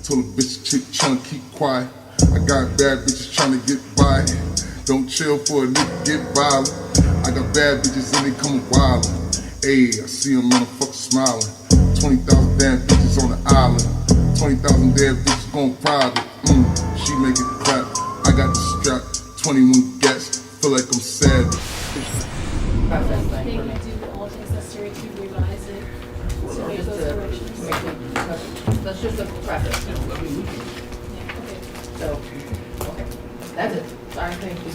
Told a bitch chick tryna keep quiet. I got bad bitches tryna get by. Don't chill for a nigga get violent. I got bad bitches and they coming wild. Ayy, I see them motherfuckers smiling. 20,000 damn bitches on the island. 20,000 damn bitches going private. She make it clap. I got the strap. 21 gats. Feel like I'm savage. They would do all things necessary to revise it, to make those corrections. That's just a process. Okay. So, okay, that's it. Sorry, thank you. I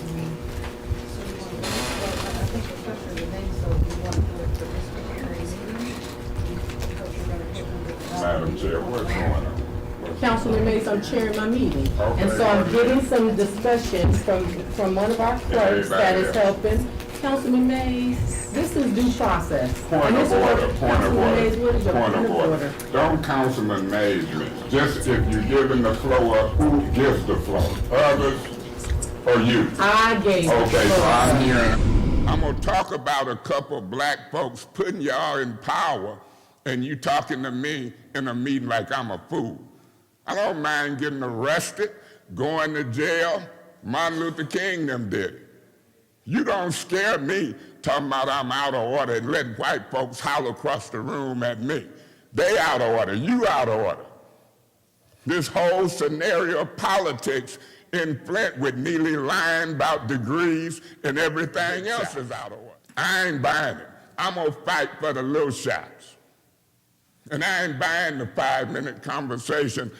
think the question remains, so you want to do it for this particular meeting? Because you're going to put under. Madam Chair, what's going on? Councilman Mays, I'm chairing my meeting. And so I'm getting some discussion from one of our clerks that is helping. Councilman Mays, this is due process. Point of order, point of Councilman Mays, what is your order, point of order. Don't Councilman Mays me. Just if you're giving the floor up, who gives the floor? Others or you? I gave the Okay, so floor. I'm hearing. I'm gonna talk about a couple black folks putting y'all in power and you talking to me in a meeting like I'm a fool. I don't mind getting arrested, going to jail. Martin Luther King them did it. You don't scare me talking about I'm out of order and letting white folks holler across the room at me. They out of order, you out of order. This whole scenario of politics in Flint with Neely lying about degrees and everything else is out of order. I ain't buying it. I'm gonna fight for the little shots. And I ain't buying the 5-minute conversation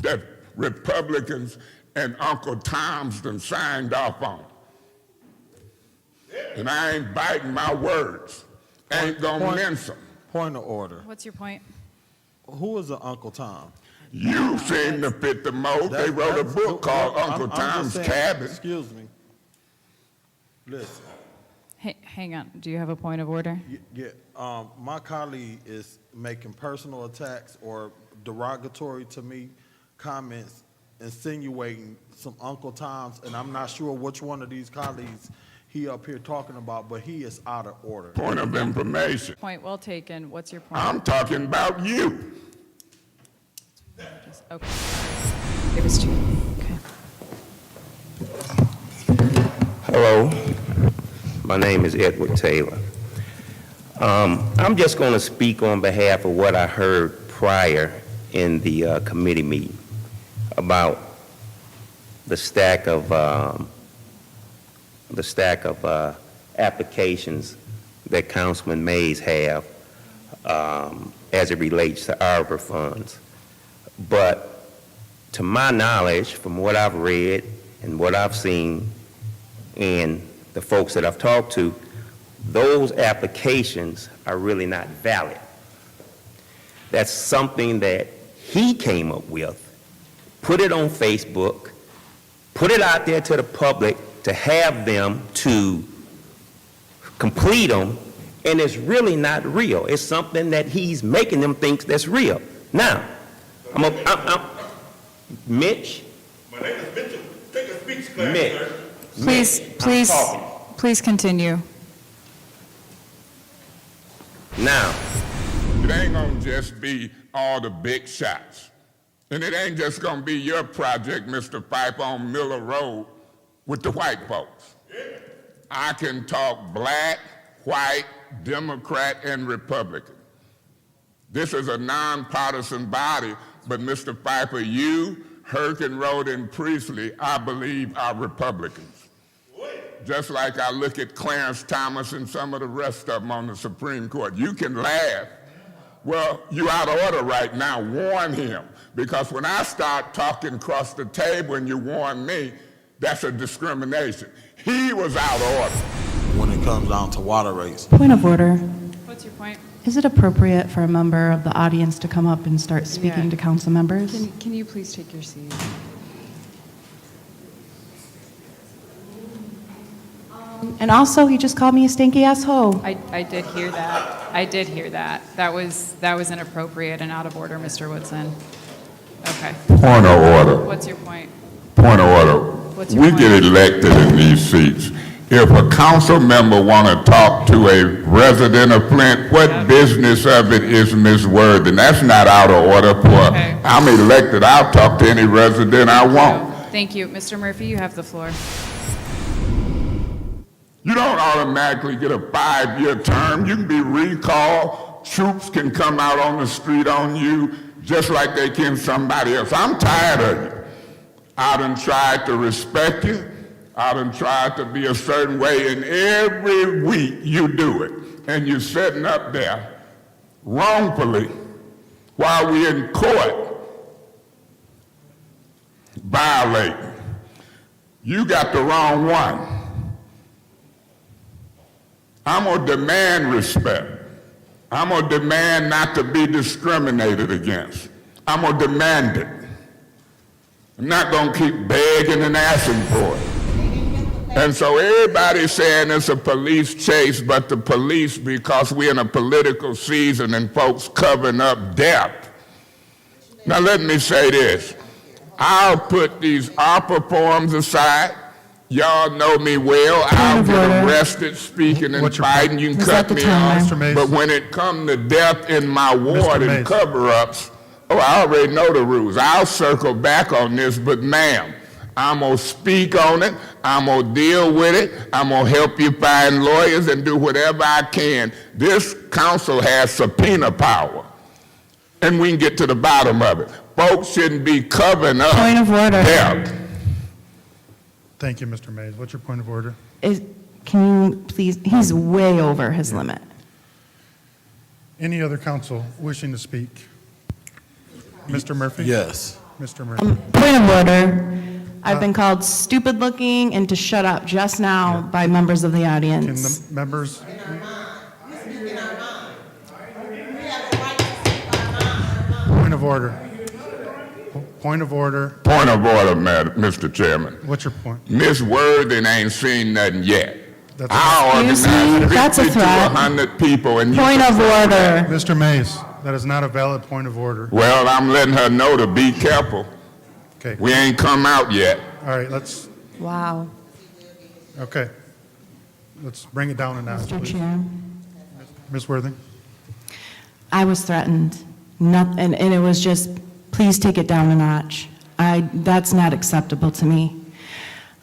that Republicans and Uncle Tom's done signed off on. And I ain't biting my words. Ain't gonna mince them. Point of order. What's your point? Who is the Uncle Tom? You seem to fit the mold. They wrote a book called Uncle I'm Tom's just saying, Cabin. Excuse me. Listen. Hey, hang on. Do you have a point of order? My colleague is making personal attacks or derogatory to me comments, insinuating some Uncle Toms, and I'm not sure which one of these colleagues he up here talking about, but he is out of order. Point of information. Point well taken. What's your point? I'm talking about you. Okay. It was two. Okay. Hello, my name is Edward Taylor. I'm just going to speak on behalf of what I heard prior in the committee meeting about the stack of applications that Councilman Mays have as it relates to ARPA funds. But to my knowledge, from what I've read and what I've seen and the folks that I've talked to, those applications are really not valid. That's something that he came up with, put it on Facebook, put it out there to the public to have them to complete them, and it's really not real. It's something that he's making them think that's real. Now, Mitch. My name is Mitchell. Take a speech class, Mitch. sir. Please continue. Now, It ain't gonna just be all the big shots. And it ain't just gonna be your project, Mr. Pipe, on Miller Road with the white folks. I can talk black, white, Democrat, and Republican. This is a nonpartisan body, but Mr. Piper, you, Herkin Road, and Priestley, I believe, are Republicans. Just like I look at Clarence Thomas and some of the rest of them on the Supreme Court. You can laugh. Well, you out of order right now. Warn him. Because when I start talking across the table and you warn me, that's a discrimination. He was out of order. When it comes down to water rates. Point of order. What's your point? Is it appropriate for a member of the audience to come up and start speaking to council members? Can you please take your seat? And also, he just called me a stinky ass hoe. I did hear that. I did hear that. That was inappropriate and out of order, Mr. Woodson. Okay. Point of order. What's your point? Point of order. What's your We point? get elected in these seats If a council member want to talk to a resident of Flint, what business of it is Ms. Worthing? That's not out of order for, Okay. I'm elected, I'll talk to any resident I want. Thank you. Mr. Murphy, you have the floor. You don't automatically get a 5-year term. You can be recalled. Troops can come out on the street on you just like they can somebody else. I'm tired of you. I done tried to respect you. I done tried to be a certain way, and every week you do it. And you're sitting up there wrongfully while we're in court violating. You got the wrong one. I'm going to demand respect. I'm going to demand not to be discriminated against. I'm going to demand it. I'm not going to keep begging and asking for it. And so everybody's saying it's a police chase, but the police, because we're in a political season and folks covering up death. Now let me say this. I'll put these opera forms aside. Y'all know me well. I'll get arrested speaking and fighting. You can cut me off. But when it comes to death in my ward and cover-ups, I already know the rules. I'll circle back on this, but ma'am, I'm going to speak on it. I'm going to deal with it. I'm going to help you find lawyers and do whatever I can. This council has subpoena power, and we can get to the bottom of it. Folks shouldn't be covering up Point of order. death. Thank you, Mr. Mays. What's your point of order? Can you please, he's way over his limit. Any other council wishing to speak? Mr. Murphy? Yes. Mr. Murphy? Point of order. I've been called stupid-looking and to shut up just now by members of the Can audience. the members? Point of order. Point of order. Point of order, Madam, Mr. Chairman. What's your point? Miss Worthing ain't seen nothing yet. That's I Excuse me? organized That's a 50 to threat. 100 people, and you Point of order. Mr. Mays, that is not a valid point of order. Well, I'm letting her know to be careful. Okay. We ain't come out yet. All right, let's, Wow. okay. Let's bring it down a notch, Mr. please. Chair, Ms. Worthing? I was threatened, and it was just, please take it down a notch. That's not acceptable to me.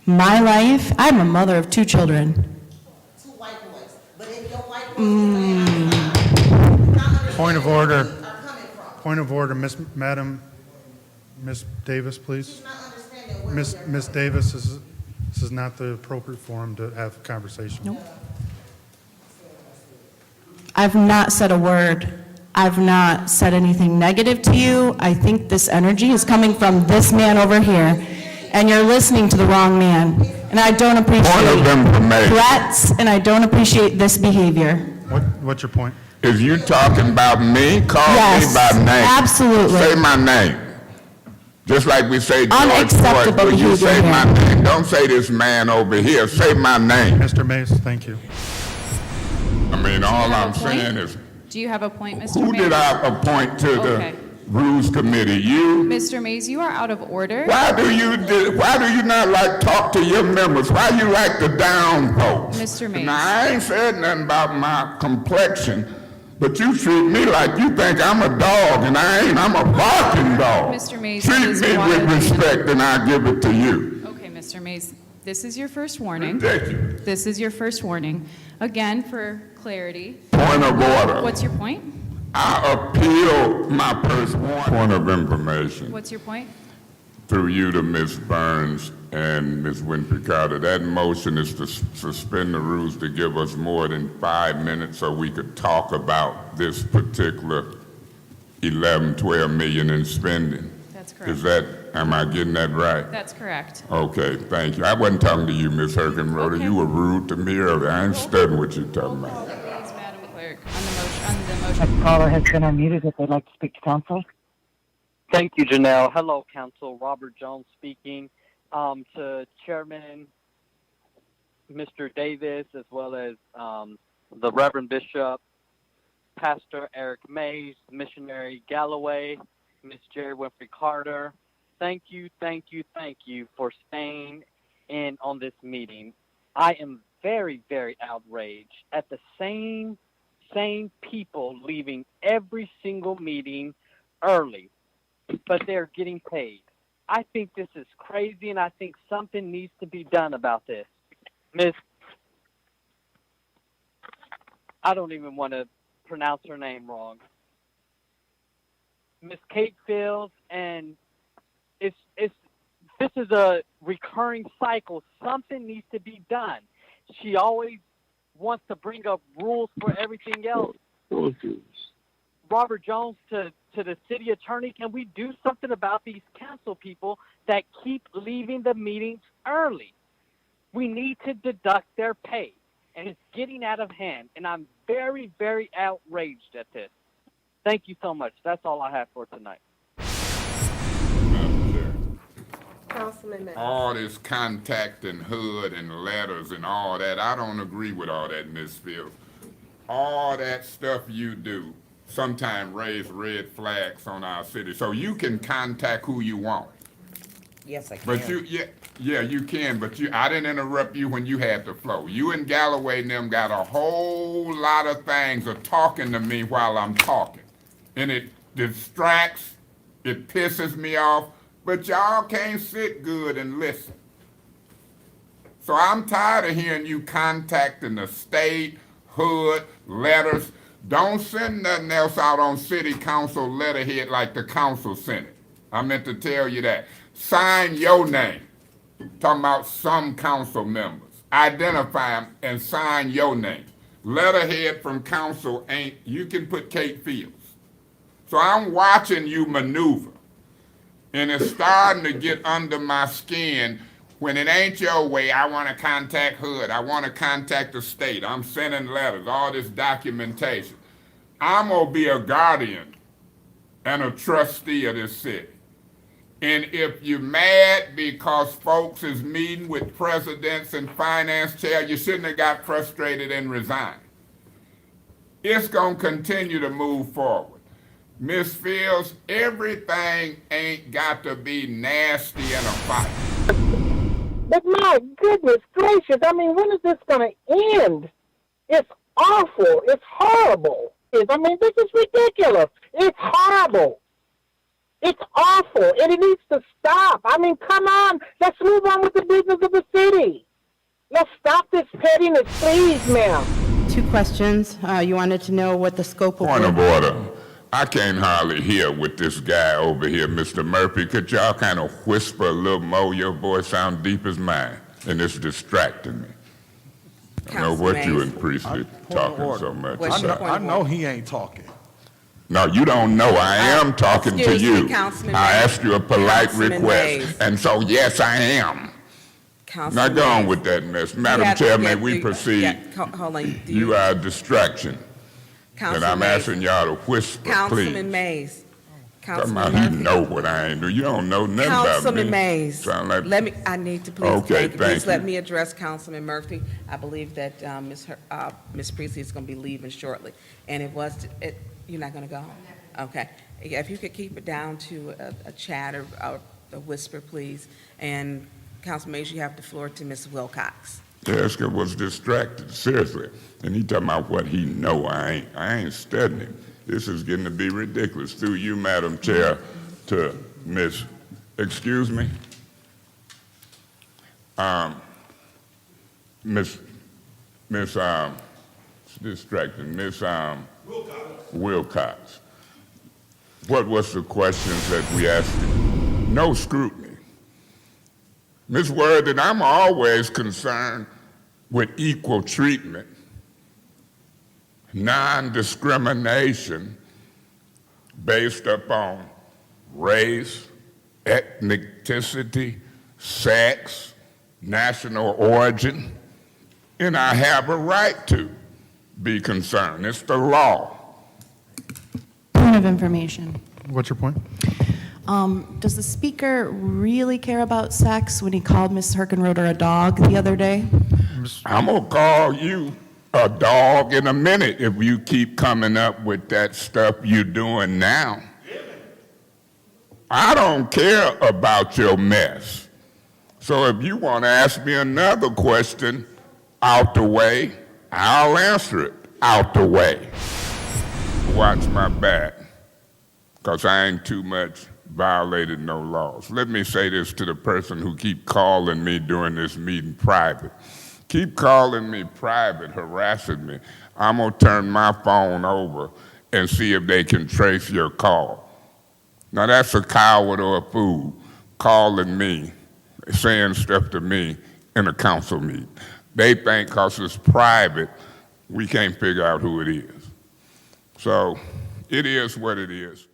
My life, I'm a mother of 2 children. 2 white boys. But if your white boys Point of order. are coming from. Point of order, Ms. Davis, please. She's not understanding where Ms. Davis, this is not the appropriate forum to have a conversation. Nope. I've not said a word. I've not said anything negative to you. I think this energy is coming from this man over here, and you're listening to the wrong man. And I don't Point of appreciate information. threats, and I don't appreciate this behavior. What's your point? Is you talking about me? Call Yes, me by name. absolutely. Say my name. Just like we say George Unacceptable Floyd. Will you behavior say here. my name? Don't say this man over here. Say my name. Mr. Mays, thank you. I mean, all have I'm a point? saying is, Do you have a point, Mr. who Mays? did I appoint to Okay. the Rules Committee? You? Mr. Mays, you are out of order. Why do you not like talk to your members? Why you like to down folks? Mr. Mays. Now, I ain't said nothing about my complexion, but you treat me like you think I'm a dog, and I ain't. I'm a barking dog. Mr. Mays, Treat it is me with wildly- respect, and I'll give it to you. Okay, Mr. Mays, this is your first warning. Ridiculous. This is your first warning. Again, for clarity, Point of order. what's your point? I appeal my point of information What's your point? through you to Ms. Burns and Ms. Winfrey Carter. That motion is to suspend the rules to give us more than 5 minutes so we could talk about this particular 11, 12 million in spending. That's correct. Is that, am I getting that right? That's correct. Okay, thank you. I wasn't talking to you, Ms. Herkenroder. Okay. You were rude to me earlier. I ain't studying what you're talking about. Please, Madam Clerk, on the motion. Next caller has been unmuted if they'd like to speak to council. Thank you, Janelle. Hello, Council. Robert Jones speaking. To Chairman Mr. Davis, as well as the Reverend Bishop, Pastor Eric Mays, Missionary Galloway, Miss Jerry Winfrey Carter, thank you for staying in on this meeting. I am very, very outraged at the same people leaving every single meeting early, but they're getting paid. I think this is crazy, and I think something needs to be done about this. Miss, I don't even want to pronounce her name wrong. Miss Kate Fields, and this is a recurring cycle. Something needs to be done. She always wants to bring up rules for everything else. Robert Jones to the city attorney, can we do something about these council people that keep leaving the meetings early? We need to deduct their pay, and it's getting out of hand, and I'm very, very outraged at this. Thank you so much. That's all I have for tonight. Councilman Mays. All this contact and HUD and letters and all that, I don't agree with all that, Ms. Fields. All that stuff you do sometimes raise red flags on our city. So you can contact who you want. Yes, I can. But yeah, you can, but I didn't interrupt you when you had the flow. You and Galloway and them got a whole lot of things of talking to me while I'm talking. And it distracts, it pisses me off, but y'all can't sit good and listen. So I'm tired of hearing you contacting the state, HUD, letters. Don't send nothing else out on city council letterhead like the council sent it. I meant to tell you that. Sign your name. Talking about some council members. Identify them and sign your name. Letterhead from council ain't, you can put Kate Fields. So I'm watching you maneuver. And it's starting to get under my skin. When it ain't your way, I want to contact HUD. I want to contact the state. I'm sending letters, all this documentation. I'm going to be a guardian and a trustee of this city. And if you're mad because folks is meeting with presidents and finance chair, you shouldn't have got frustrated and resigned. It's going to continue to move forward. Ms. Fields, everything ain't got to be nasty in a fight. But my goodness gracious, I mean, when is this going to end? It's awful. It's horrible. I mean, this is ridiculous. It's horrible. It's awful, and it needs to stop. I mean, come on. Let's move on with the business of the city. Let's stop this pettiness, please, ma'am. 2 questions. You wanted to know what the scope of... Point of order. I can't hardly hear with this guy over here, Mr. Murphy. Could y'all kind of whisper a little more? Your voice sounds deep as mine, and it's distracting me. I know what you and Priestley talking so much about. I know he ain't talking. No, you don't know. I am talking to excuse you. me, Councilman I Mays. asked you a polite Councilman request, Mays. and so yes, I am. Councilman Now go on Mays. with that, Miss. Madam Chair, may we proceed? Hold on. You are a distraction. And I'm asking y'all to whisper, please. Councilman Mays. Talking Councilman about he Murphy. know what I ain't do. You don't know nothing about me. Councilman Mays. Sound like, I need to please, Okay, please thank let you. me address Councilman Murphy. I believe that Ms. Priestley is going to be leaving shortly. And you're not going to go? Okay. Yeah, if you could keep it down to a chat or a whisper, please. And Councilman Mays, you have the floor to Ms. Wilcox. Jessica was distracted, seriously. And he talking about what he know. I ain't studying him. This is getting to be ridiculous. Through you, Madam Chair, to Miss, excuse me? Miss, it's distracting, Miss Wilcox. What was the questions that we asked you? No scrutiny. Ms. Worthing, I'm always concerned with equal treatment, non-discrimination based upon race, ethnicity, sex, national origin, and I have a right to be concerned. It's the law. Point of information. What's your point? Does the speaker really care about sex when he called Ms. Herkenroder a dog the other day? I'm gonna call you a dog in a minute if you keep coming up with that stuff you're doing now. I don't care about your mess. So if you want to ask me another question, out the way, I'll answer it out the way. Watch my back, because I ain't too much violated no laws. Let me say this to the person who keep calling me during this meeting private. Keep calling me private, harassing me. I'm going to turn my phone over and see if they can trace your call. Now that's a coward or a fool calling me, saying stuff to me in a council meeting. They think because it's private, we can't figure out who it is. So it is what it is.